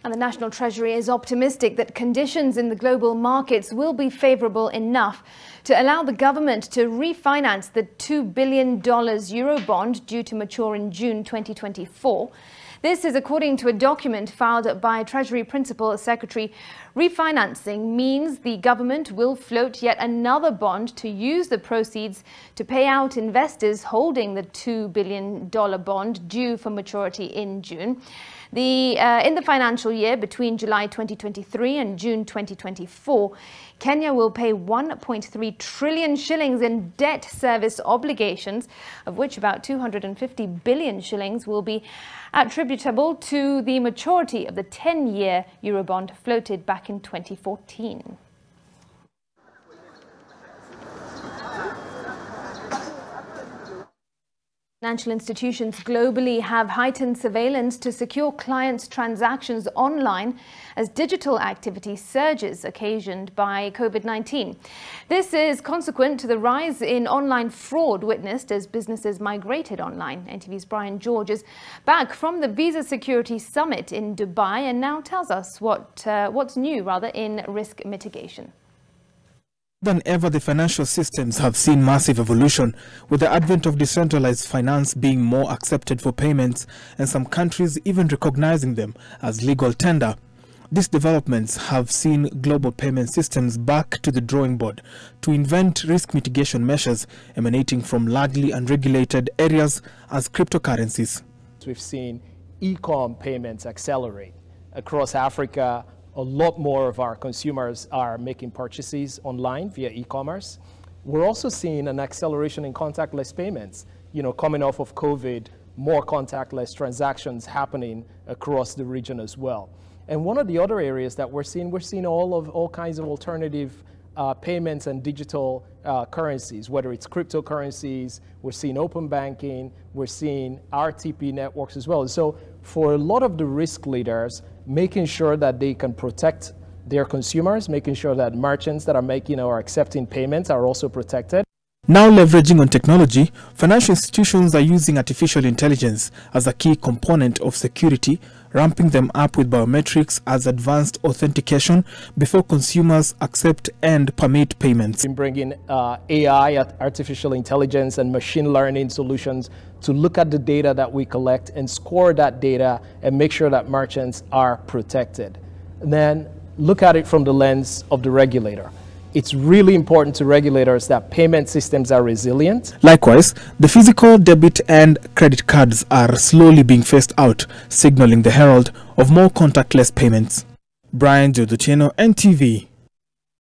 And the National Treasury is optimistic that conditions in the global markets will be favourable enough to allow the government to refinance the $2 billion Eurobond due to mature in June 2024. This is according to a document filed by Treasury Principal Secretary. Refinancing means the government will float yet another bond to use the proceeds to pay out investors holding the $2 billion bond due for maturity in June. In the financial year between July 2023 and June 2024, Kenya will pay 1.3 trillion shillings in debt service obligations, of which about 250 billion shillings will be attributable to the maturity of the 10-year Eurobond floated back in 2014. Financial institutions globally have heightened surveillance to secure clients' transactions online as digital activity surges occasioned by COVID-19. This is consequent to the rise in online fraud witnessed as businesses migrated online. NTV's Brian George is back from the Visa Security Summit in Dubai and now tells us what's new in risk mitigation. Than ever, the financial systems have seen massive evolution, with the advent of decentralized finance being more accepted for payments and some countries even recognizing them as legal tender. These developments have seen global payment systems back to the drawing board to invent risk mitigation measures emanating from largely unregulated areas as cryptocurrencies. We've seen e-com payments accelerate across Africa. A lot more of our consumers are making purchases online via e-commerce. We're also seeing an acceleration in contactless payments. Coming off of COVID, more contactless transactions happening across the region as well. And one of the other areas that we're seeing all kinds of alternative payments and digital currencies, whether it's cryptocurrencies, we're seeing open banking, we're seeing RTP networks as well. So for a lot of the risk leaders, making sure that they can protect their consumers, making sure that merchants that are making or accepting payments are also protected. Now leveraging on technology, financial institutions are using artificial intelligence as a key component of security, ramping them up with biometrics as advanced authentication before consumers accept and permit payments. In bringing AI, artificial intelligence and machine learning solutions to look at the data that we collect and score that data and make sure that merchants are protected. And then look at it from the lens of the regulator. It's really important to regulators that payment systems are resilient. Likewise, the physical debit and credit cards are slowly being phased out, signaling the herald of more contactless payments. Brian George, NTV.